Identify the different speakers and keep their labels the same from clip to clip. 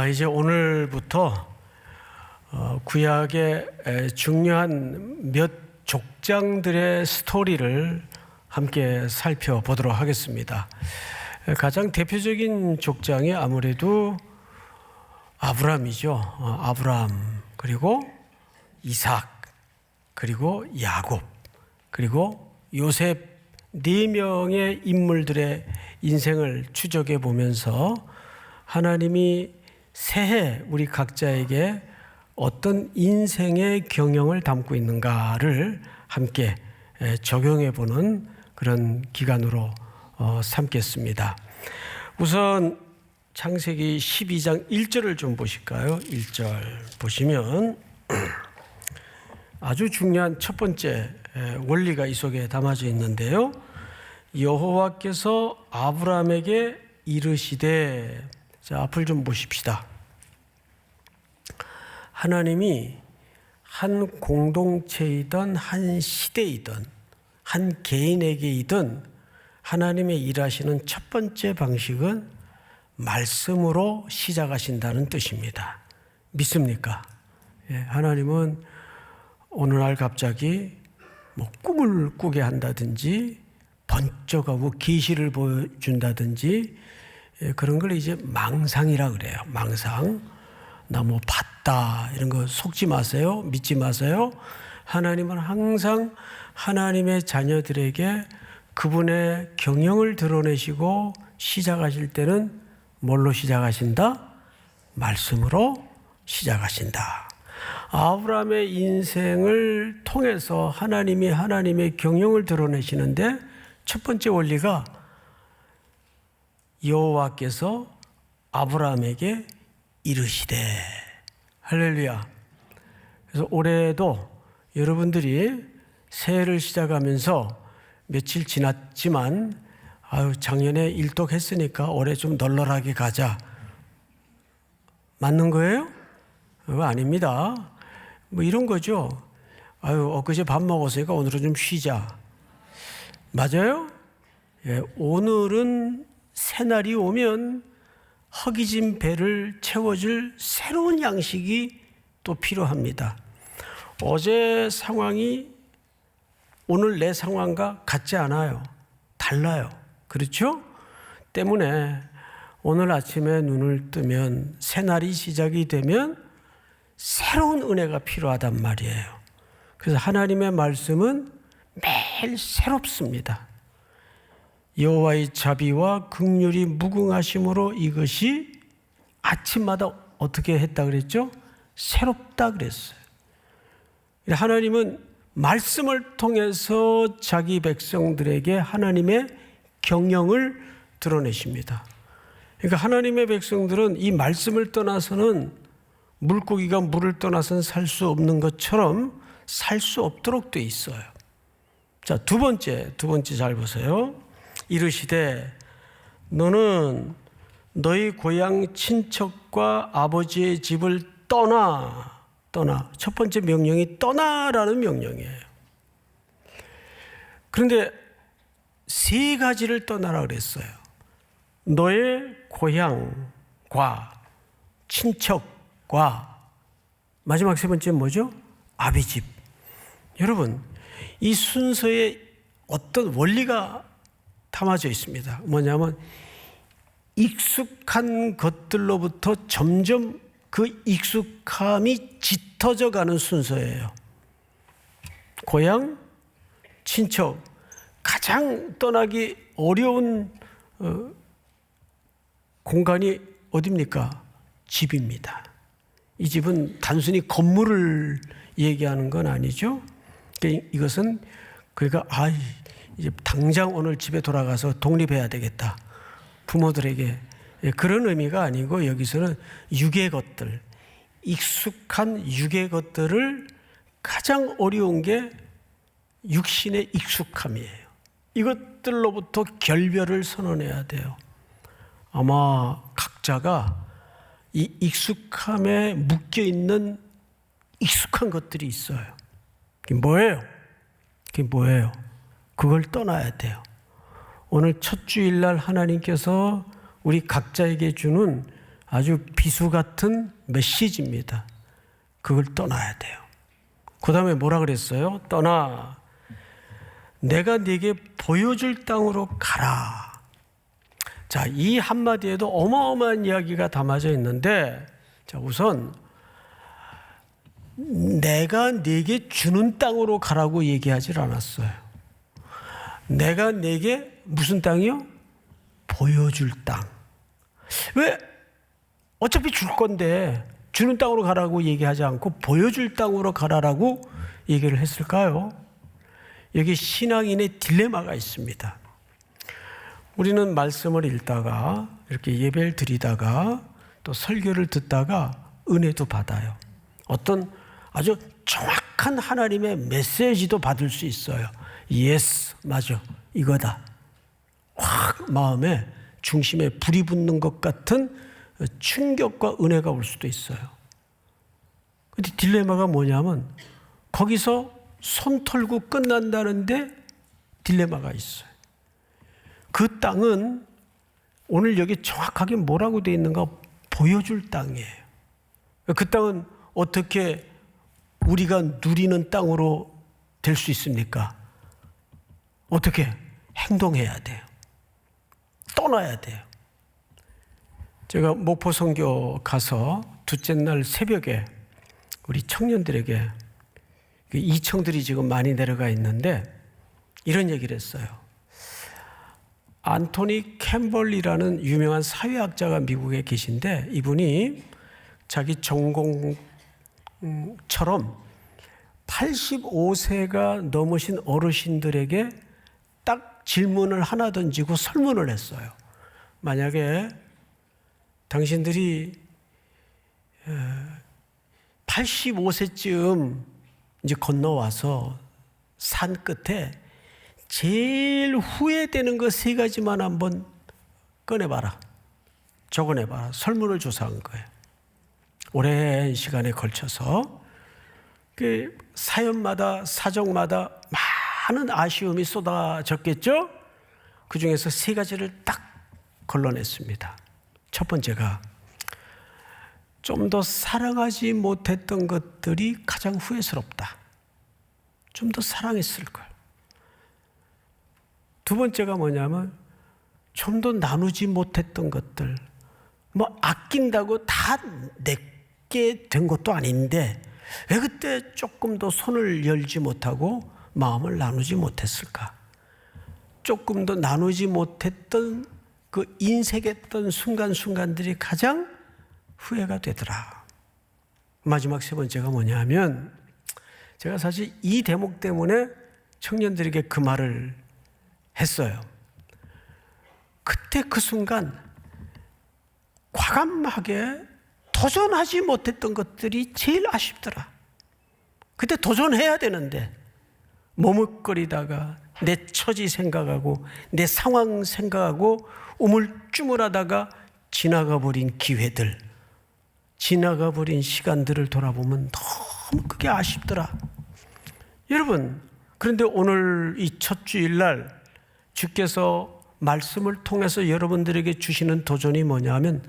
Speaker 1: 이제 오늘부터 구약의 중요한 몇 족장들의 스토리를 함께 살펴보도록 하겠습니다. 가장 대표적인 족장이 아무래도 아브라함이죠. 아브라함, 그리고 이삭, 그리고 야곱, 그리고 요셉, 네 명의 인물들의 인생을 추적해 보면서 하나님이 새해 우리 각자에게 어떤 인생의 경영을 담고 있는가를 함께 적용해 보는 그런 기간으로 삼겠습니다. 우선 창세기 12장 1절을 좀 보실까요? 1절 보시면 아주 중요한 첫 번째 원리가 이 속에 담아져 있는데요. 여호와께서 아브라함에게 이르시되, 자, 앞을 좀 보십시다. 하나님이 한 공동체이든 한 시대이든 한 개인에게이든 하나님의 일하시는 첫 번째 방식은 말씀으로 시작하신다는 뜻입니다. 믿습니까? 하나님은 어느 날 갑자기 꿈을 꾸게 한다든지 번쩍하고 계시를 보여준다든지 그런 걸 이제 망상이라 그래요. 망상. 나 봤다 이런 거 속지 마세요. 믿지 마세요. 하나님은 항상 하나님의 자녀들에게 그분의 경영을 드러내시고 시작하실 때는 뭘로 시작하신다? 말씀으로 시작하신다. 아브라함의 인생을 통해서 하나님이 하나님의 경영을 드러내시는데 첫 번째 원리가 여호와께서 아브라함에게 이르시되, 할렐루야. 그래서 올해도 여러분들이 새해를 시작하면서 며칠 지났지만 작년에 일독했으니까 올해 좀 널널하게 가자. 맞는 거예요? 그거 아닙니다. 이런 거죠. 엊그제 밥 먹었으니까 오늘은 좀 쉬자. 맞아요? 오늘은 새날이 오면 허기진 배를 채워줄 새로운 양식이 또 필요합니다. 어제 상황이 오늘 내 상황과 같지 않아요. 달라요. 그렇죠? 때문에 오늘 아침에 눈을 뜨면 새날이 시작이 되면 새로운 은혜가 필요하단 말이에요. 그래서 하나님의 말씀은 매일 새롭습니다. 여호와의 자비와 긍휼이 무궁하심으로 이것이 아침마다 어떻게 했다 그랬죠? 새롭다 그랬어요. 하나님은 말씀을 통해서 자기 백성들에게 하나님의 경영을 드러내십니다. 그러니까 하나님의 백성들은 이 말씀을 떠나서는 물고기가 물을 떠나서는 살 수 없는 것처럼 살 수 없도록 돼 있어요. 자, 두 번째 잘 보세요. 이르시되 너는 너희 고향 친척과 아버지의 집을 떠나. 첫 번째 명령이 떠나라는 명령이에요. 그런데 세 가지를 떠나라 그랬어요. 너의 고향과 친척과 마지막 세 번째는 뭐죠? 아비집. 여러분, 이 순서에 어떤 원리가 담아져 있습니다. 뭐냐면 익숙한 것들로부터 점점 그 익숙함이 짙어져 가는 순서예요. 고향, 친척, 가장 떠나기 어려운 공간이 어디입니까? 집입니다. 이 집은 단순히 건물을 얘기하는 건 아니죠. 이것은 그러니까 이제 당장 오늘 집에 돌아가서 독립해야 되겠다. 부모들에게 그런 의미가 아니고 여기서는 육의 것들, 익숙한 육의 것들을 가장 어려운 게 육신의 익숙함이에요. 이것들로부터 결별을 선언해야 돼요. 아마 각자가 이 익숙함에 묶여있는 익숙한 것들이 있어요. 그게 뭐예요? 그걸 떠나야 돼요. 오늘 첫 주일날 하나님께서 우리 각자에게 주는 아주 비수 같은 메시지입니다. 그걸 떠나야 돼요. 그 다음에 뭐라 그랬어요? 떠나 내가 네게 보여줄 땅으로 가라. 자, 이 한마디에도 어마어마한 이야기가 담아져 있는데, 자, 우선 내가 네게 주는 땅으로 가라고 얘기하지 않았어요. 내가 네게 무슨 땅이요? 보여줄 땅. 왜? 어차피 줄 건데 주는 땅으로 가라고 얘기하지 않고 보여줄 땅으로 가라라고 얘기를 했을까요? 여기 신앙인의 딜레마가 있습니다. 우리는 말씀을 읽다가 이렇게 예배를 드리다가 또 설교를 듣다가 은혜도 받아요. 어떤 아주 정확한 하나님의 메시지도 받을 수 있어요. 예스, 맞아, 이거다. 확 마음에 중심에 불이 붙는 것 같은 충격과 은혜가 올 수도 있어요. 근데 딜레마가 뭐냐면 거기서 손 털고 끝난다는데 딜레마가 있어요. 그 땅은 오늘 여기 정확하게 뭐라고 되어 있는가 보여줄 땅이에요. 그 땅은 어떻게 우리가 누리는 땅으로 될 수 있습니까? 어떻게? 행동해야 돼요. 떠나야 돼요. 제가 목포 선교 가서 둘째 날 새벽에 우리 청년들에게, 이청들이 지금 많이 내려가 있는데 이런 얘기를 했어요. 안토니 캠벌리라는 유명한 사회학자가 미국에 계신데 이분이 자기 전공처럼 85세가 넘으신 어르신들에게 딱 질문을 하나 던지고 설문을 했어요. 만약에 당신들이 85세쯤 이제 건너와서 산 끝에 제일 후회되는 거 3가지만 한번 꺼내봐라. 적어내봐라. 설문을 조사한 거예요. 오랜 시간에 걸쳐서 그 사연마다 사정마다 많은 아쉬움이 쏟아졌겠죠? 그 중에서 3가지를 딱 걸러냈습니다. 첫 번째가 좀 더 사랑하지 못했던 것들이 가장 후회스럽다. 좀 더 사랑했을 걸. 두 번째가 뭐냐면 좀 더 나누지 못했던 것들. 뭐 아낀다고 다 내게 된 것도 아닌데 왜 그때 조금 더 손을 열지 못하고 마음을 나누지 못했을까? 조금 더 나누지 못했던 그 인색했던 순간순간들이 가장 후회가 되더라. 마지막 3번째가 뭐냐면 제가 사실 이 대목 때문에 청년들에게 그 말을 했어요. 그때 그 순간 과감하게 도전하지 못했던 것들이 제일 아쉽더라. 그때 도전해야 되는데 머뭇거리다가 내 처지 생각하고 내 상황 생각하고 우물쭈물하다가 지나가 버린 기회들, 지나가 버린 시간들을 돌아보면 너무 그게 아쉽더라. 여러분, 그런데 오늘 이 첫 주일날 주께서 말씀을 통해서 여러분들에게 주시는 도전이 뭐냐면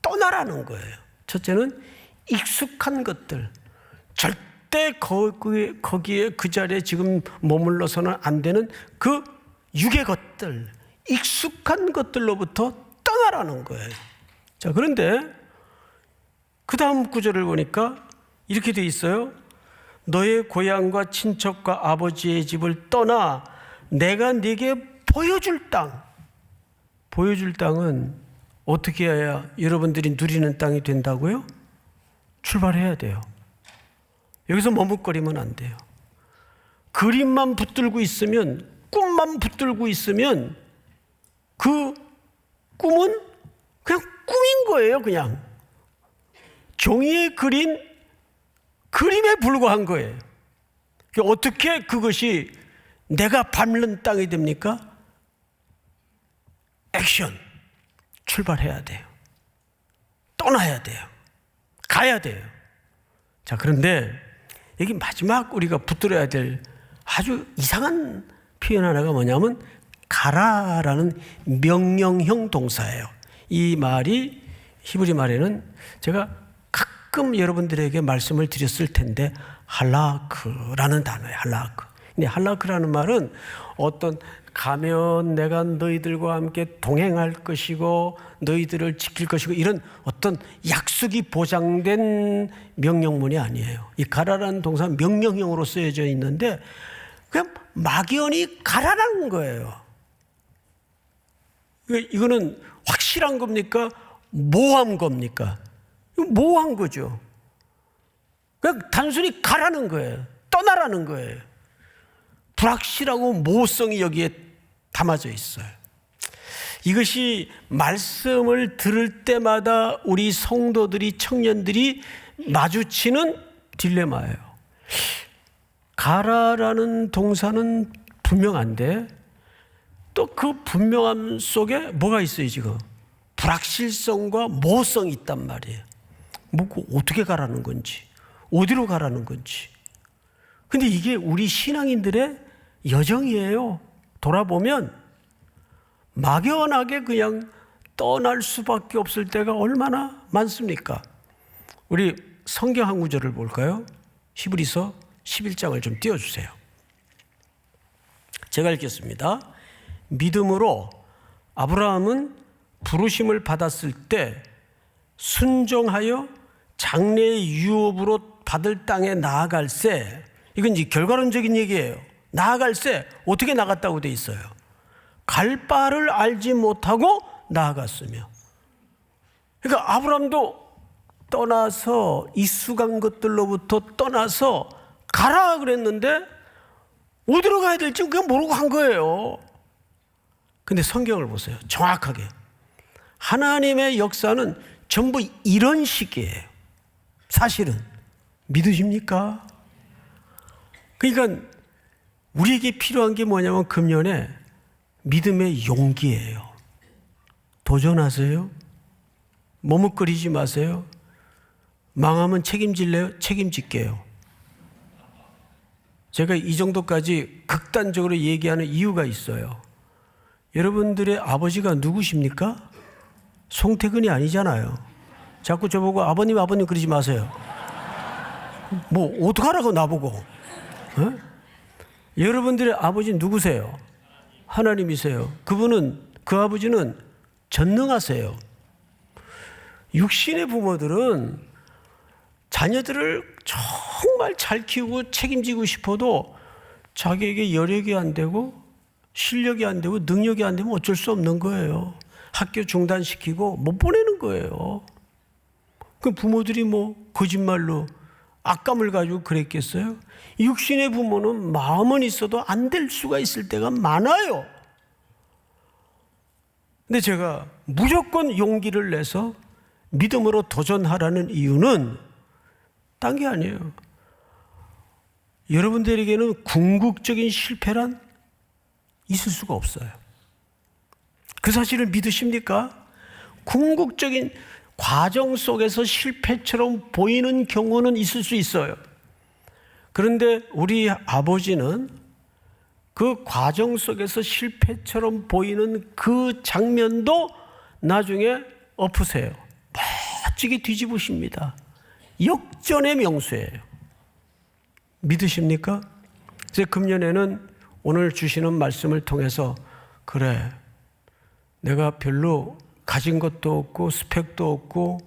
Speaker 1: 떠나라는 거예요. 첫째는 익숙한 것들, 절대 거기에 그 자리에 지금 머물러서는 안 되는 그 육의 것들, 익숙한 것들로부터 떠나라는 거예요. 자, 그런데 그 다음 구절을 보니까 이렇게 돼 있어요. 너의 고향과 친척과 아버지의 집을 떠나 내가 네게 보여줄 땅. 보여줄 땅은 어떻게 해야 여러분들이 누리는 땅이 된다고요? 출발해야 돼요. 여기서 머뭇거리면 안 돼요. 그림만 붙들고 있으면, 꿈만 붙들고 있으면 그 꿈은 그냥 꿈인 거예요. 그냥 종이에 그린 그림에 불과한 거예요. 어떻게 그것이 내가 밟는 땅이 됩니까? 액션, 출발해야 돼요. 떠나야 돼요. 가야 돼요. 자, 그런데 여기 마지막 우리가 붙들어야 될 아주 이상한 표현 하나가 뭐냐면 가라라는 명령형 동사예요. 이 말이 히브리 말에는 제가 가끔 여러분들에게 말씀을 드렸을 텐데 할라크라는 단어예요. 할라크. 근데 할라크라는 말은 어떤 가면 내가 너희들과 함께 동행할 것이고 너희들을 지킬 것이고 이런 어떤 약속이 보장된 명령문이 아니에요. 이 가라라는 동사 명령형으로 쓰여져 있는데 그냥 막연히 가라라는 거예요. 이거는 확실한 겁니까? 모호한 겁니까? 모호한 거죠. 그냥 단순히 가라는 거예요. 떠나라는 거예요. 불확실하고 모호성이 여기에 담아져 있어요. 이것이 말씀을 들을 때마다 우리 성도들이, 청년들이 마주치는 딜레마예요. 가라라는 동사는 분명한데 또 그 분명함 속에 뭐가 있어요 지금? 불확실성과 모호성이 있단 말이에요. 뭐 어떻게 가라는 건지, 어디로 가라는 건지. 근데 이게 우리 신앙인들의 여정이에요. 돌아보면 막연하게 그냥 떠날 수밖에 없을 때가 얼마나 많습니까? 우리 성경 한 구절을 볼까요? 히브리서 11장을 좀 띄워주세요. 제가 읽겠습니다. 믿음으로 아브라함은 부르심을 받았을 때 순종하여 장래의 유업으로 받을 땅에 나아갈새, 이건 이제 결과론적인 얘기예요. 나아갈새 어떻게 나갔다고 돼 있어요? 갈 바를 알지 못하고 나아갔으며. 그러니까 아브라함도 떠나서 익숙한 것들로부터 떠나서 가라 그랬는데 어디로 가야 될지 그냥 모르고 간 거예요. 근데 성경을 보세요. 정확하게 하나님의 역사는 전부 이런 식이에요. 사실은 믿으십니까? 그러니까 우리에게 필요한 게 뭐냐면 금년에 믿음의 용기예요. 도전하세요. 머뭇거리지 마세요. 망하면 책임질래요? 책임질게요. 제가 이 정도까지 극단적으로 얘기하는 이유가 있어요. 여러분들의 아버지가 누구십니까? 송태근이 아니잖아요. 자꾸 저보고 아버님 그러지 마세요. 뭐 어떡하라고 나보고. 어? 여러분들의 아버지 누구세요? 하나님이세요. 그 아버지는 전능하세요. 육신의 부모들은 자녀들을 정말 잘 키우고 책임지고 싶어도 자기에게 여력이 안 되고 실력이 안 되고 능력이 안 되면 어쩔 수 없는 거예요. 학교 중단시키고 못 보내는 거예요. 그 부모들이 뭐 거짓말로 악감을 가지고 그랬겠어요? 육신의 부모는 마음은 있어도 안 될 수가 있을 때가 많아요. 근데 제가 무조건 용기를 내서 믿음으로 도전하라는 이유는 딴 게 아니에요. 여러분들에게는 궁극적인 실패란 있을 수가 없어요. 그 사실을 믿으십니까? 궁극적인 과정 속에서 실패처럼 보이는 경우는 있을 수 있어요. 그런데 우리 아버지는 그 과정 속에서 실패처럼 보이는 그 장면도 나중에 엎으세요. 멋지게 뒤집으십니다. 역전의 명수예요. 믿으십니까? 제 금년에는 오늘 주시는 말씀을 통해서 그래, 내가 별로 가진 것도 없고 스펙도 없고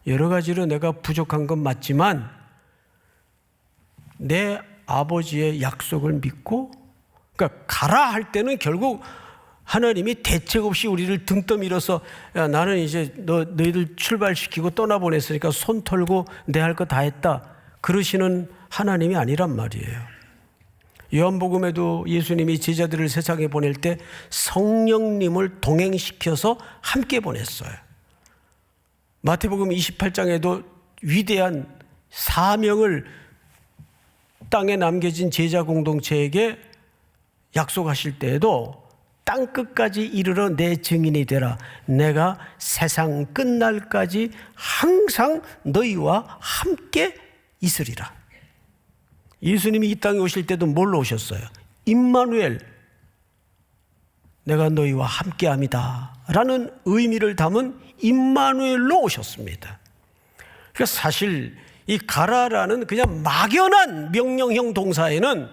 Speaker 1: 여러 가지로 내가 부족한 건 맞지만 내 아버지의 약속을 믿고, 그러니까 가라 할 때는 결국 하나님이 대책 없이 우리를 등 떠밀어서 야, 나는 이제 너희들 출발시키고 떠나보냈으니까 손 털고 내 할 거 다 했다 그러시는 하나님이 아니란 말이에요. 요한복음에도 예수님이 제자들을 세상에 보낼 때 성령님을 동행시켜서 함께 보냈어요. 마태복음 28장에도 위대한 사명을 땅에 남겨진 제자 공동체에게 약속하실 때에도 땅끝까지 이르러 내 증인이 되라. 내가 세상 끝날까지 항상 너희와 함께 있으리라. 예수님이 이 땅에 오실 때도 뭘로 오셨어요? 임마누엘, 내가 너희와 함께함이다. 라는 의미를 담은 임마누엘로 오셨습니다. 그러니까 사실 이 가라라는 그냥 막연한 명령형 동사에는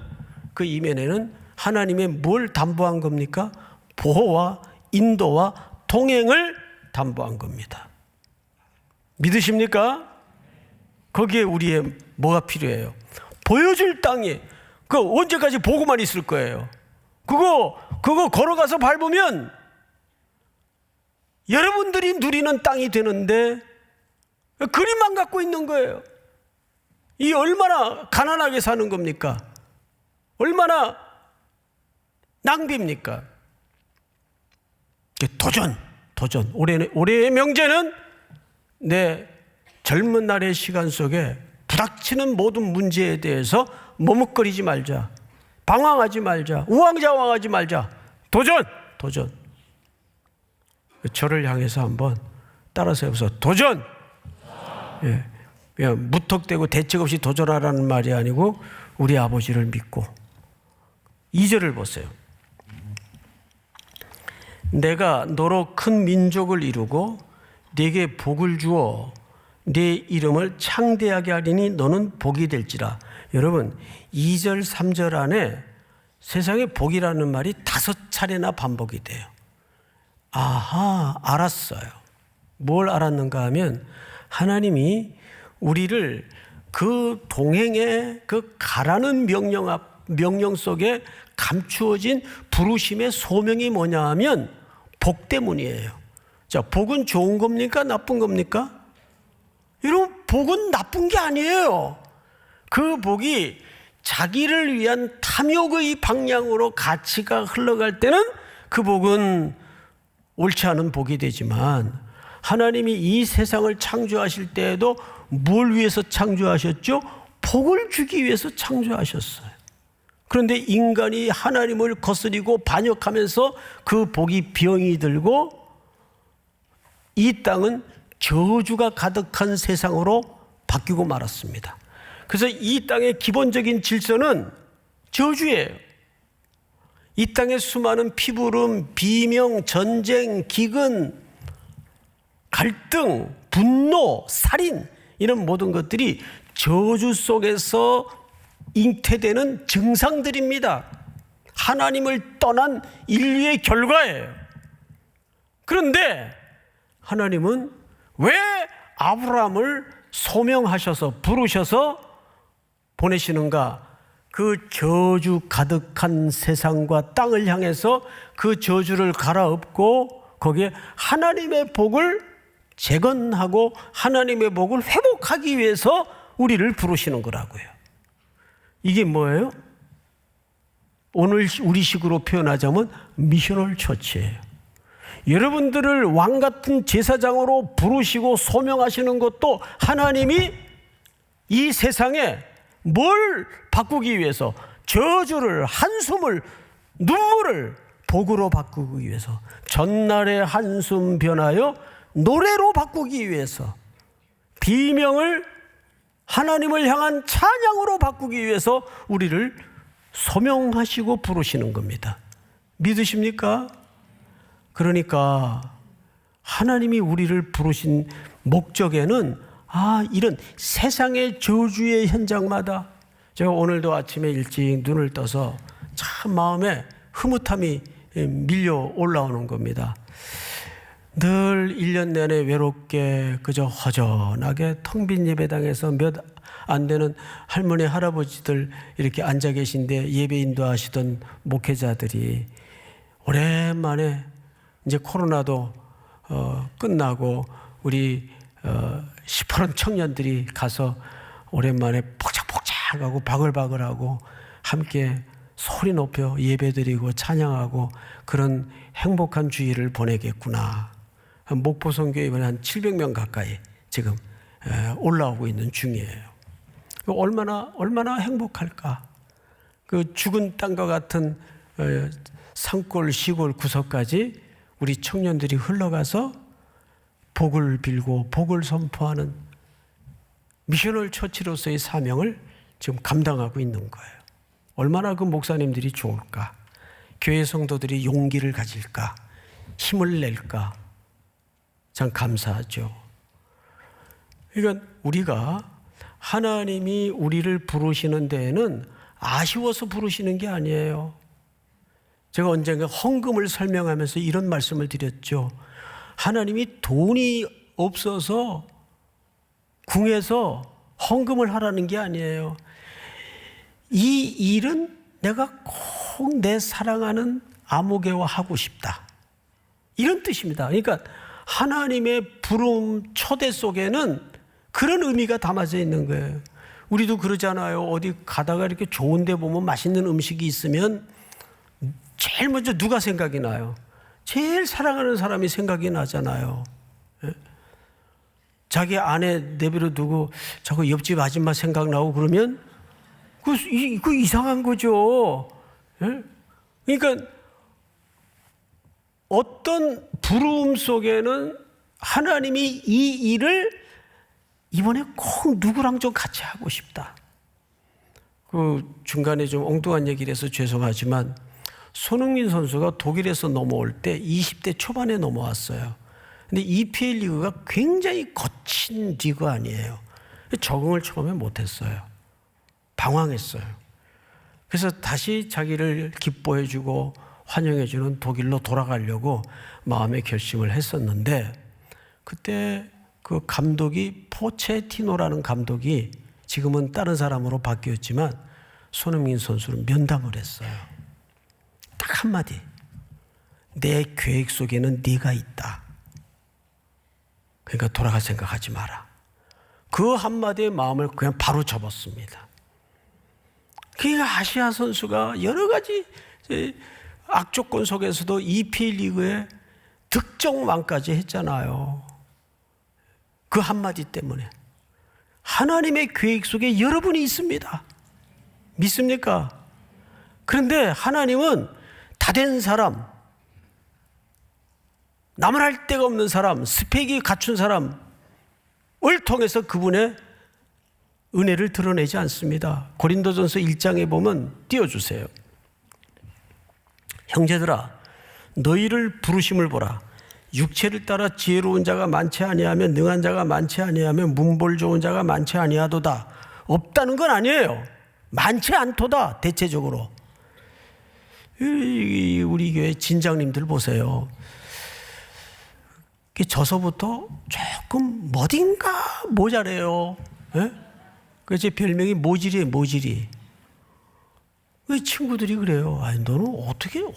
Speaker 1: 그 이면에는 하나님의 뭘 담보한 겁니까? 보호와 인도와 동행을 담보한 겁니다. 믿으십니까? 거기에 우리의 뭐가 필요해요? 보여줄 땅이 그 언제까지 보고만 있을 거예요? 그거 걸어가서 밟으면 여러분들이 누리는 땅이 되는데 그림만 갖고 있는 거예요. 이 얼마나 가난하게 사는 겁니까? 얼마나 낭비입니까? 도전. 올해의 명제는 내 젊은 날의 시간 속에 부닥치는 모든 문제에 대해서 머뭇거리지 말자. 방황하지 말자. 우왕좌왕하지 말자. 도전. 저를 향해서 한번 따라서 해보세요. 도전. 예, 그냥 무턱대고 대책 없이 도전하라는 말이 아니고 우리 아버지를 믿고 2절을 보세요. 내가 너로 큰 민족을 이루고 네게 복을 주어 네 이름을 창대하게 하리니 너는 복이 될지라. 여러분 2절 3절 안에 세상에 복이라는 말이 5차례나 반복이 돼요. 아하, 알았어요. 뭘 알았는가 하면 하나님이 우리를 그 동행의 그 가라는 명령 속에 감추어진 부르심의 소명이 뭐냐 하면 복 때문이에요. 자, 복은 좋은 겁니까? 나쁜 겁니까? 여러분, 복은 나쁜 게 아니에요. 그 복이 자기를 위한 탐욕의 방향으로 가치가 흘러갈 때는 그 복은 옳지 않은 복이 되지만 하나님이 이 세상을 창조하실 때에도 뭘 위해서 창조하셨죠? 복을 주기 위해서 창조하셨어요. 그런데 인간이 하나님을 거스리고 반역하면서 그 복이 병이 들고 이 땅은 저주가 가득한 세상으로 바뀌고 말았습니다. 그래서 이 땅의 기본적인 질서는 저주예요. 이 땅의 수많은 피부름, 비명, 전쟁, 기근, 갈등, 분노, 살인 이런 모든 것들이 저주 속에서 잉태되는 증상들입니다. 하나님을 떠난 인류의 결과예요. 그런데 하나님은 왜 아브라함을 소명하셔서 부르셔서 보내시는가? 그 저주 가득한 세상과 땅을 향해서 그 저주를 갈아엎고 거기에 하나님의 복을 재건하고 하나님의 복을 회복하기 위해서 우리를 부르시는 거라고요. 이게 뭐예요? 오늘 우리식으로 표현하자면 미셔널 처치예요. 여러분들을 왕 같은 제사장으로 부르시고 소명하시는 것도 하나님이 이 세상에 뭘 바꾸기 위해서 저주를, 한숨을, 눈물을 복으로 바꾸기 위해서 전날의 한숨 변하여 노래로 바꾸기 위해서 비명을 하나님을 향한 찬양으로 바꾸기 위해서 우리를 소명하시고 부르시는 겁니다. 믿으십니까? 그러니까 하나님이 우리를 부르신 목적에는 이런 세상의 저주의 현장마다 제가 오늘도 아침에 일찍 눈을 떠서 참 마음에 흐뭇함이 밀려 올라오는 겁니다. 늘 1년 내내 외롭게 그저 허전하게 텅 빈 예배당에서 몇 안 되는 할머니 할아버지들 이렇게 앉아 계신데 예배 인도하시던 목회자들이 오랜만에 이제 코로나도 끝나고 우리 시퍼런 청년들이 가서 오랜만에 폭작폭작하고 바글바글하고 함께 소리 높여 예배드리고 찬양하고 그런 행복한 주일을 보내겠구나. 목포선교에 이번에 한 700명 가까이 지금 올라오고 있는 중이에요. 얼마나 행복할까. 그 죽은 땅과 같은 산골 시골 구석까지 우리 청년들이 흘러가서 복을 빌고 복을 선포하는 미셔널 처치로서의 사명을 지금 감당하고 있는 거예요. 얼마나 그 목사님들이 좋을까? 교회 성도들이 용기를 가질까? 힘을 낼까? 참 감사하죠. 그러니까 우리가 하나님이 우리를 부르시는 데에는 아쉬워서 부르시는 게 아니에요. 제가 언젠가 헌금을 설명하면서 이런 말씀을 드렸죠. 하나님이 돈이 없어서 궁에서 헌금을 하라는 게 아니에요. 이 일은 내가 꼭 내 사랑하는 아무개와 하고 싶다, 이런 뜻입니다. 그러니까 하나님의 부름 초대 속에는 그런 의미가 담아져 있는 거예요. 우리도 그러잖아요. 어디 가다가 이렇게 좋은 데 보면 맛있는 음식이 있으면 제일 먼저 누가 생각이 나요? 제일 사랑하는 사람이 생각이 나잖아요. 자기 아내 내버려 두고 자꾸 옆집 아줌마 생각나고 그러면 그거 이상한 거죠. 그러니까 어떤 부름 속에는 하나님이 이 일을 이번에 꼭 누구랑 좀 같이 하고 싶다. 그 중간에 좀 엉뚱한 얘기를 해서 죄송하지만 손흥민 선수가 독일에서 넘어올 때 20대 초반에 넘어왔어요. 근데 EPL 리그가 굉장히 거친 리그 아니에요. 적응을 처음에 못했어요. 방황했어요. 그래서 다시 자기를 기뻐해주고 환영해주는 독일로 돌아가려고 마음의 결심을 했었는데, 그때 그 감독이 포체티노라는 감독이 지금은 다른 사람으로 바뀌었지만 손흥민 선수를 면담을 했어요. 딱 한마디, 내 계획 속에는 네가 있다. 그러니까 돌아갈 생각하지 마라. 그 한마디의 마음을 그냥 바로 접었습니다. 그러니까 아시아 선수가 여러 가지 악조건 속에서도 EPL 리그에 득점왕까지 했잖아요. 그 한마디 때문에. 하나님의 계획 속에 여러분이 있습니다. 믿습니까? 그런데 하나님은 다 된 사람, 남을 할 데가 없는 사람, 스펙이 갖춘 사람을 통해서 그분의 은혜를 드러내지 않습니다. 고린도전서 1장에 보면 띄워주세요. 형제들아, 너희를 부르심을 보라. 육체를 따라 지혜로운 자가 많지 아니하며 능한 자가 많지 아니하며 문벌 좋은 자가 많지 아니하도다. 없다는 건 아니에요. 많지 않도다. 대체적으로 우리 교회 진장님들 보세요. 저서부터 조금 뭐딘가 모자래요. 그래서 제 별명이 모질이에요. 모질이. 왜 친구들이 그래요? 아니, 너는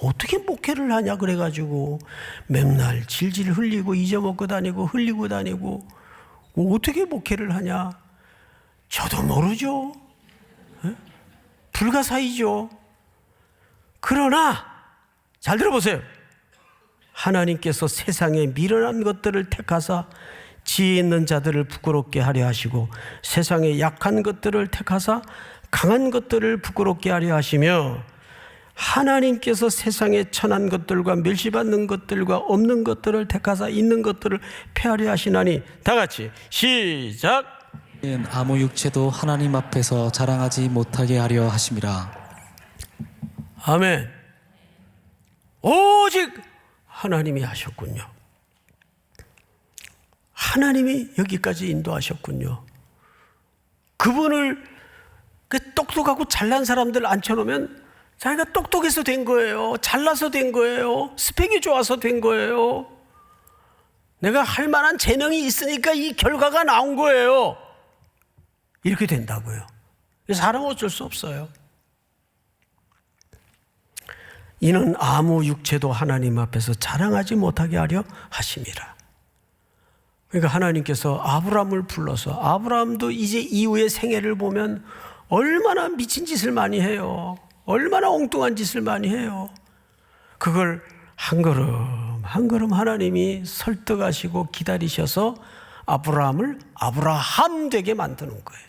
Speaker 1: 어떻게 목회를 하냐 그래가지고 맨날 질질 흘리고 잊어먹고 다니고 흘리고 다니고 어떻게 목회를 하냐? 저도 모르죠. 불가사의죠. 그러나 잘 들어보세요. 하나님께서 세상에 미련한 것들을 택하사 지혜 있는 자들을 부끄럽게 하려 하시고 세상에 약한 것들을 택하사 강한 것들을 부끄럽게 하려 하시며 하나님께서 세상에 천한 것들과 멸시받는 것들과 없는 것들을 택하사 있는 것들을 폐하려 하시나니. 다 같이 시작.
Speaker 2: 아무 육체도 하나님 앞에서 자랑하지 못하게 하려 하심이라.
Speaker 1: 아멘. 오직 하나님이 하셨군요. 하나님이 여기까지 인도하셨군요. 그분을 똑똑하고 잘난 사람들 앉혀놓으면 자기가 똑똑해서 된 거예요. 잘나서 된 거예요. 스펙이 좋아서 된 거예요. 내가 할 만한 재능이 있으니까 이 결과가 나온 거예요. 이렇게 된다고요. 사람은 어쩔 수 없어요. 이는 아무 육체도 하나님 앞에서 자랑하지 못하게 하려 하심이라. 그러니까 하나님께서 아브라함을 불러서, 아브라함도 이제 이후의 생애를 보면 얼마나 미친 짓을 많이 해요. 얼마나 엉뚱한 짓을 많이 해요. 그걸 한 걸음 한 걸음 하나님이 설득하시고 기다리셔서 아브라함을 아브라함 되게 만드는 거예요.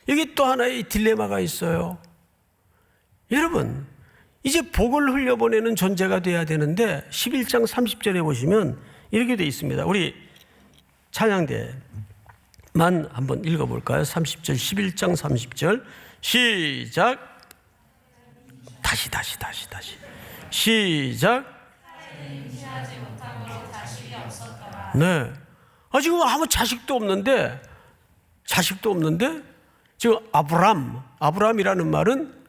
Speaker 1: 여기 또 하나의 딜레마가 있어요. 여러분, 이제 복을 흘려보내는 존재가 돼야 되는데 11장 30절에 보시면 이렇게 되어 있습니다. 우리 찬양대만 한번 읽어볼까요? 30절, 11장 30절 시작. 다시 시작. 네. 지금 아무 자식도 없는데 지금 아브람이라는 말은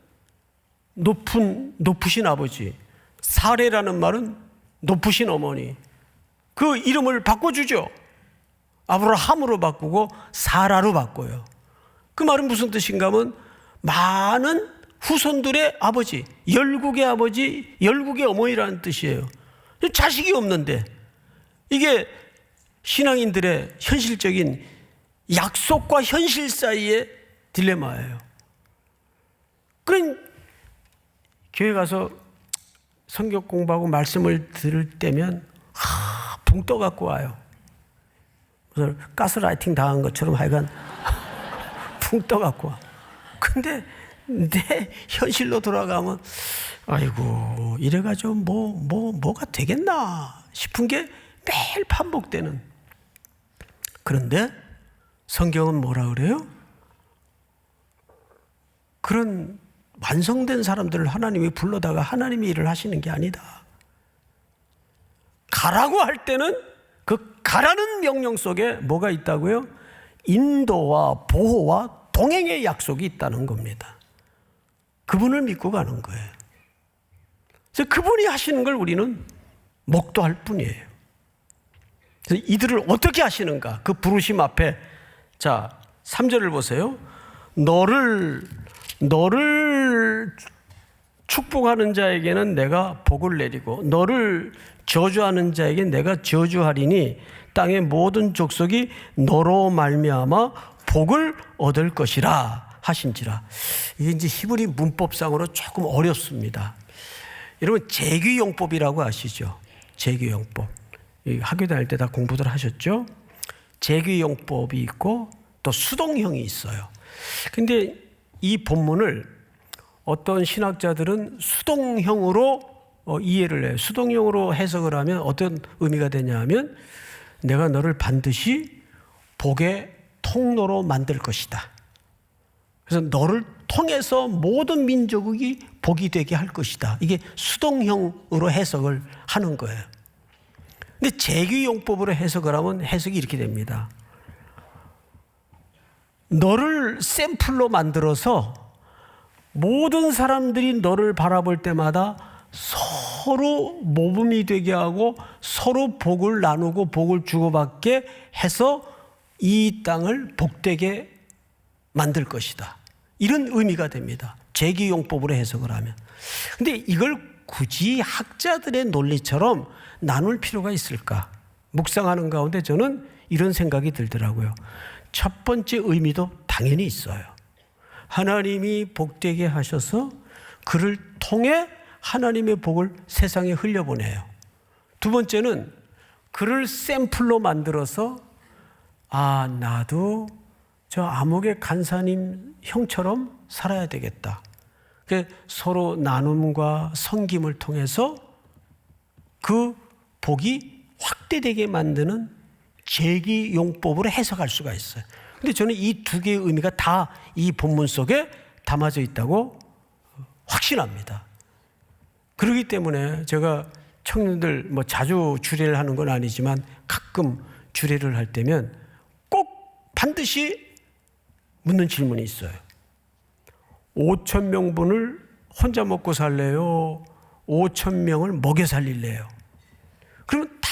Speaker 1: 높으신 아버지, 사레라는 말은 높으신 어머니. 그 이름을 바꿔주죠. 아브라함으로 바꾸고 사라로 바꿔요. 그 말은 무슨 뜻인가 하면 많은 후손들의 아버지, 열국의 아버지, 열국의 어머니라는 뜻이에요. 자식이 없는데 이게 신앙인들의 현실적인 약속과 현실 사이의 딜레마예요. 그런 교회 가서 성경 공부하고 말씀을 들을 때면 붕 떠갖고 와요. 그래서 가스라이팅 당한 것처럼 하여간 붕 떠갖고 와. 근데 내 현실로 돌아가면 아이고 이래가지고 뭐가 되겠나 싶은 게 매일 반복되는. 그런데 성경은 뭐라 그래요? 그런 완성된 사람들을 하나님이 불러다가 하나님이 일을 하시는 게 아니다. 가라고 할 때는 그 가라는 명령 속에 뭐가 있다고요? 인도와 보호와 동행의 약속이 있다는 겁니다. 그분을 믿고 가는 거예요. 그래서 그분이 하시는 걸 우리는 목도할 뿐이에요. 그래서 이들을 어떻게 하시는가? 그 부르심 앞에 자 3절을 보세요. 너를 축복하는 자에게는 내가 복을 내리고 너를 저주하는 자에게 내가 저주하리니 땅의 모든 족속이 너로 말미암아 복을 얻을 것이라 하신지라. 이게 이제 히브리 문법상으로 조금 어렵습니다. 여러분 재규용법이라고 아시죠? 재규용법. 학교 다닐 때 다 공부들 하셨죠? 재규용법이 있고 또 수동형이 있어요. 근데 이 본문을 어떤 신학자들은 수동형으로 이해를 해요. 수동형으로 해석을 하면 어떤 의미가 되냐면 내가 너를 반드시 복의 통로로 만들 것이다. 그래서 너를 통해서 모든 민족이 복이 되게 할 것이다. 이게 수동형으로 해석을 하는 거예요. 근데 재규용법으로 해석을 하면 해석이 이렇게 됩니다. 너를 샘플로 만들어서 모든 사람들이 너를 바라볼 때마다 서로 모범이 되게 하고 서로 복을 나누고 복을 주고받게 해서 이 땅을 복되게 만들 것이다. 이런 의미가 됩니다. 재규용법으로 해석을 하면. 근데 이걸 굳이 학자들의 논리처럼 나눌 필요가 있을까? 묵상하는 가운데 저는 이런 생각이 들더라고요. 첫 번째 의미도 당연히 있어요. 하나님이 복되게 하셔서 그를 통해 하나님의 복을 세상에 흘려보내요. 두 번째는 그를 샘플로 만들어서 나도 저 암흑의 간사님 형처럼 살아야 되겠다. 서로 나눔과 섬김을 통해서 그 복이 확대되게 만드는 재기용법으로 해석할 수가 있어요. 근데 저는 이 두 개의 의미가 다 이 본문 속에 담아져 있다고 확신합니다. 그렇기 때문에 제가 청년들 자주 주례를 하는 건 아니지만 가끔 주례를 할 때면 꼭 반드시 묻는 질문이 있어요. 5천 명분을 혼자 먹고 살래요? 5천 명을 먹여 살릴래요? 그러면 다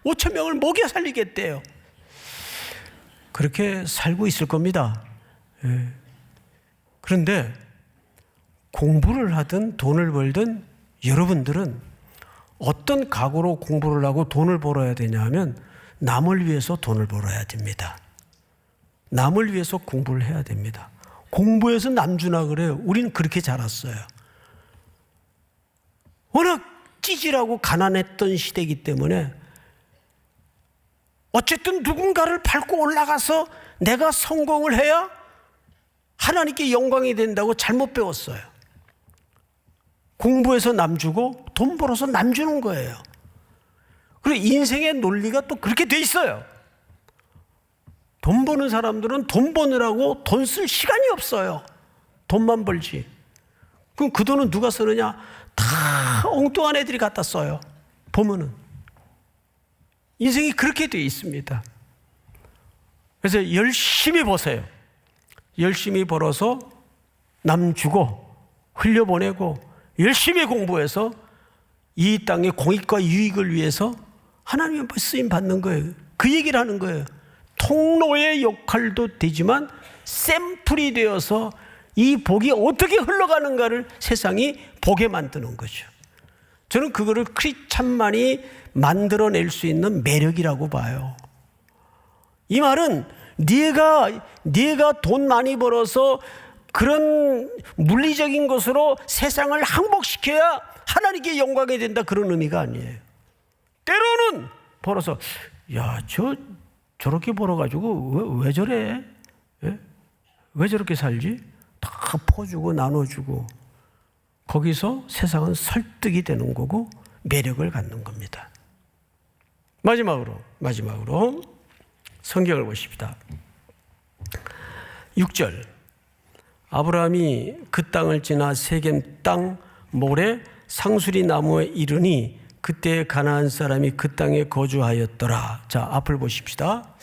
Speaker 1: 5천 명을 먹여 살리겠대요. 그렇게 살고 있을 겁니다. 예. 그런데 공부를 하든 돈을 벌든 여러분들은 어떤 각오로 공부를 하고 돈을 벌어야 되냐면 남을 위해서 돈을 벌어야 됩니다. 남을 위해서 공부를 해야 됩니다. 공부해서 남주나 그래요. 우리는 그렇게 자랐어요. 워낙 찌질하고 가난했던 시대이기 때문에 어쨌든 누군가를 밟고 올라가서 내가 성공을 해야 하나님께 영광이 된다고 잘못 배웠어요. 공부해서 남주고 돈 벌어서 남주는 거예요. 그리고 인생의 논리가 또 그렇게 돼 있어요. 돈 버는 사람들은 돈 버느라고 돈 쓸 시간이 없어요. 돈만 벌지. 그럼 그 돈은 누가 쓰느냐? 다 엉뚱한 애들이 갖다 써요. 보면은. 인생이 그렇게 되어 있습니다. 그래서 열심히 버세요. 열심히 벌어서 남 주고 흘려보내고 열심히 공부해서 이 땅의 공익과 유익을 위해서 하나님 앞에 쓰임 받는 거예요. 그 얘기를 하는 거예요. 통로의 역할도 되지만 샘플이 되어서 이 복이 어떻게 흘러가는가를 세상이 보게 만드는 거죠. 저는 그거를 크리스찬만이 만들어낼 수 있는 매력이라고 봐요. 이 말은 네가 돈 많이 벌어서 그런 물리적인 것으로 세상을 항복시켜야 하나님께 영광이 된다, 그런 의미가 아니에요. 때로는 벌어서 저렇게 벌어가지고 왜 저래? 예? 왜 저렇게 살지? 다 퍼주고 나눠주고 거기서 세상은 설득이 되는 거고 매력을 갖는 겁니다. 마지막으로 성경을 보십시다. 6절, 아브라함이 그 땅을 지나 세겜 땅 모래 상수리 나무에 이르니 그때 가나안 사람이 그 땅에 거주하였더라. 자, 앞을 보십시다.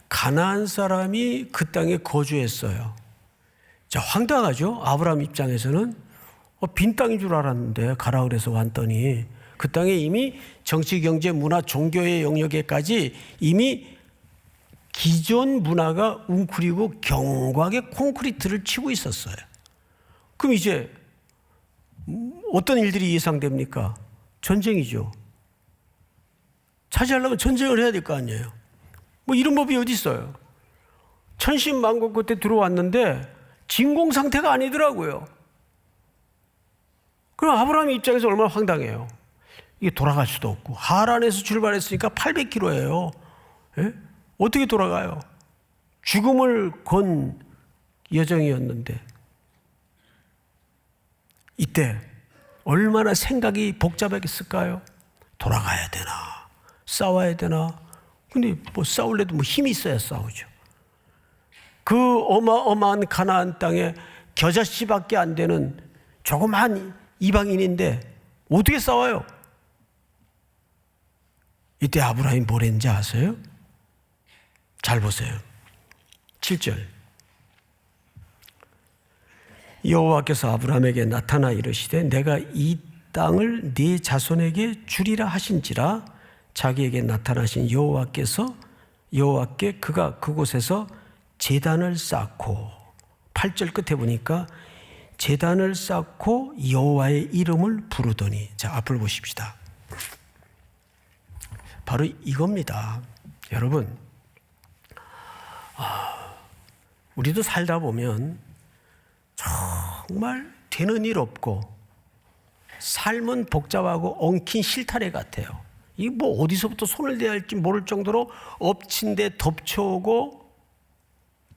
Speaker 1: 가나안 사람이 그 땅에 거주했어요. 자, 황당하죠? 아브라함 입장에서는 빈 땅인 줄 알았는데 가라 그래서 왔더니 그 땅에 이미 정치, 경제, 문화, 종교의 영역에까지 이미 기존 문화가 웅크리고 견고하게 콘크리트를 치고 있었어요. 그럼 이제 어떤 일들이 예상됩니까? 전쟁이죠. 차지하려면 전쟁을 해야 될 거 아니에요. 뭐 이런 법이 어디 있어요? 천신만고 끝에 들어왔는데 진공 상태가 아니더라고요. 그럼 아브라함 입장에서 얼마나 황당해요. 이게 돌아갈 수도 없고 하란에서 출발했으니까 800km예요. 예? 어떻게 돌아가요? 죽음을 건 여정이었는데 이때 얼마나 생각이 복잡했을까요? 돌아가야 되나? 싸워야 되나? 근데 뭐 싸울래도 뭐 힘이 있어야 싸우죠. 그 어마어마한 가나안 땅에 겨자씨밖에 안 되는 조그만 이방인인데 어떻게 싸워요? 이때 아브라함이 뭘 했는지 아세요? 잘 보세요. 7절. 여호와께서 아브라함에게 나타나 이르시되 내가 이 땅을 네 자손에게 주리라 하신지라. 자기에게 나타나신 여호와께 그가 그곳에서 제단을 쌓고, 8절 끝에 보니까 제단을 쌓고 여호와의 이름을 부르더니. 자, 앞을 보십시다. 바로 이겁니다. 여러분, 우리도 살다 보면 정말 되는 일 없고 삶은 복잡하고 엉킨 실타래 같아요. 이 뭐 어디서부터 손을 대야 할지 모를 정도로 엎친 데 덮쳐오고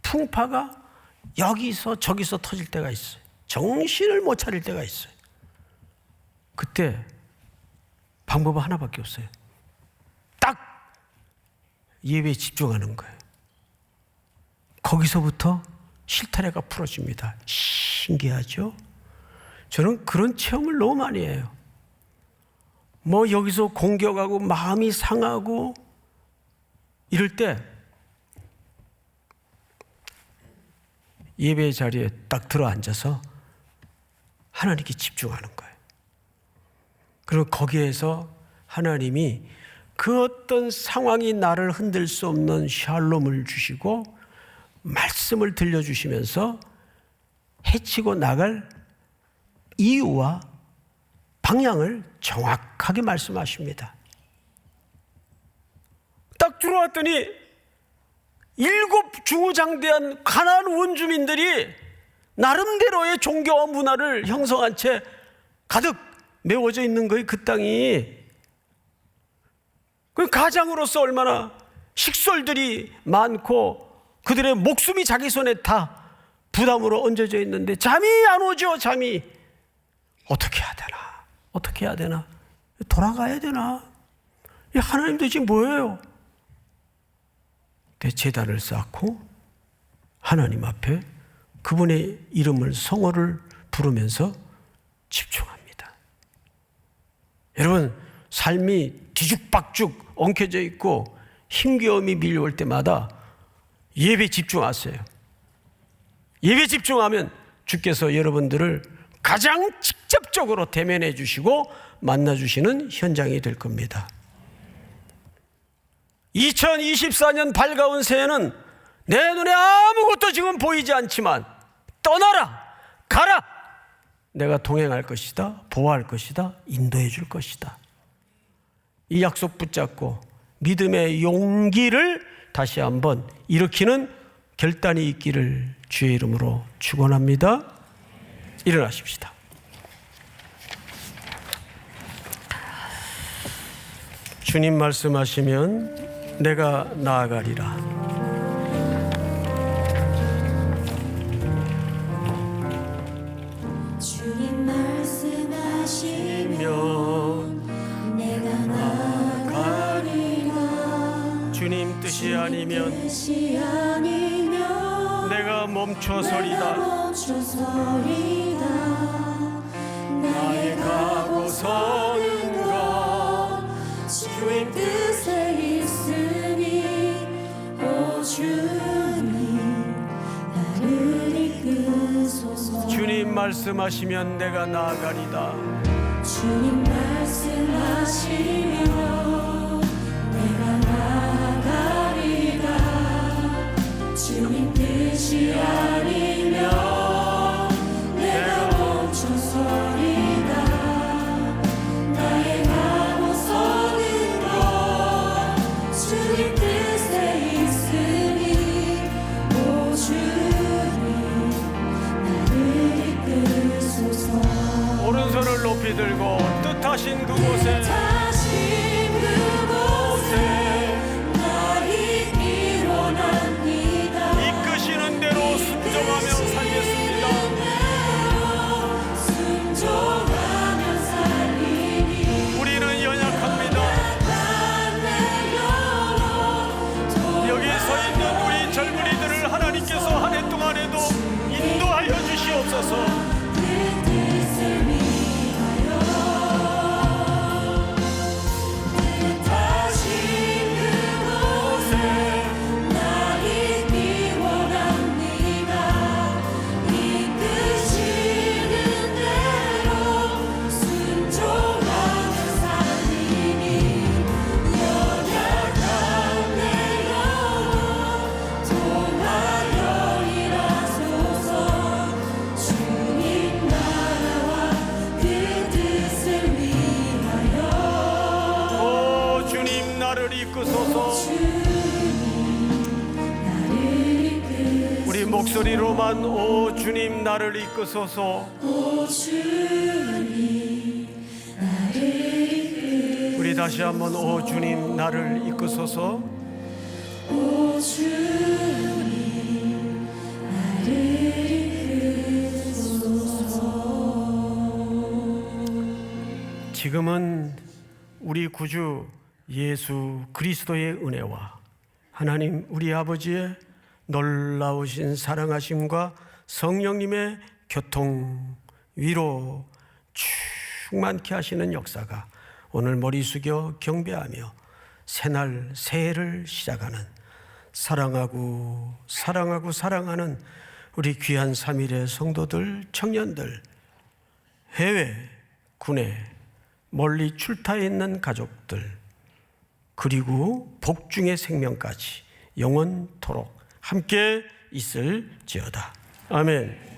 Speaker 1: 풍파가 여기서 저기서 터질 때가 있어요. 정신을 못 차릴 때가 있어요. 그때 방법은 하나밖에 없어요. 딱 예배에 집중하는 거예요. 거기서부터 실타래가 풀어집니다. 신기하죠? 저는 그런 체험을 너무 많이 해요. 뭐 여기서 공격하고 마음이 상하고 이럴 때 예배 자리에 딱 들어앉아서 하나님께 집중하는 거예요. 그리고 거기에서 하나님이 그 어떤 상황이 나를 흔들 수 없는 샬롬을 주시고 말씀을 들려주시면서 해치고 나갈 이유와 방향을 정확하게 말씀하십니다. 딱 들어왔더니 7 중후장대한 가나안 원주민들이 나름대로의 종교와 문화를 형성한 채 가득 메워져 있는 거예요. 그 땅이. 그 가장으로서 얼마나 식솔들이 많고 그들의 목숨이 자기 손에 다 부담으로 얹어져 있는데 잠이 안 오죠. 잠이. 어떻게 해야 되나? 어떻게 해야 되나? 돌아가야 되나? 하나님 도대체 뭐예요? 제단을 쌓고 하나님 앞에 그분의 이름을, 성호를 부르면서 집중합니다. 여러분, 삶이 뒤죽박죽 엉켜져 있고 힘겨움이 밀려올 때마다 예배 집중하세요. 예배 집중하면 주께서 여러분들을 가장 직접적으로 대면해 주시고 만나 주시는 현장이 될 겁니다. 2024년 밝아온 새해는 내 눈에 아무것도 지금 보이지 않지만 떠나라, 가라. 내가 동행할 것이다, 보호할 것이다, 인도해 줄 것이다. 이 약속 붙잡고 믿음의 용기를 다시 한번 일으키는 결단이 있기를 주의 이름으로 축원합니다. 일어나십시다. 주님 말씀하시면 내가 나아가리라.
Speaker 3: 주님 말씀하시면 내가 나아가리라.
Speaker 1: 주님 뜻이 아니면
Speaker 3: 뜻이 아니면
Speaker 1: 내가 멈춰서리다.
Speaker 3: 나의 가고 서는 것 주의 뜻에 있으니 오 주님 나를 이끄소서.
Speaker 1: 주님 말씀하시면 내가 나아가리다.
Speaker 3: 주님 말씀하시면 내가 나아가리라. 주님 뜻이 아니면 내가 멈춰서리다. 나의 가고 서는 것 주님 뜻에 있으니 오 주님 나를 이끄소서.
Speaker 1: 오른손을 높이 들고 뜻하신 그곳에
Speaker 3: 나 있기 원합니다.
Speaker 1: 이끄시는 대로 순종하며 살겠습니다.
Speaker 3: 순종하며 살리니
Speaker 1: 우리는 연약합니다. 여기 서 있는 우리 젊은이들을 하나님께서 한 해 동안에도 인도하여 주시옵소서. 우리 목소리로만 오 주님 나를 이끄소서. 우리 다시 한번 오 주님 나를 이끄소서. 지금은 우리 구주 예수 그리스도의 은혜와 하나님 우리 아버지의 놀라우신 사랑하심과 성령님의 교통, 위로 충만케 하시는 역사가 오늘 머리 숙여 경배하며 새날 새해를 시작하는 사랑하고 사랑하는 우리 귀한 3일의 성도들, 청년들, 해외, 국내, 멀리 출타해 있는 가족들, 그리고 복중의 생명까지 영원토록 함께 있을지어다. 아멘.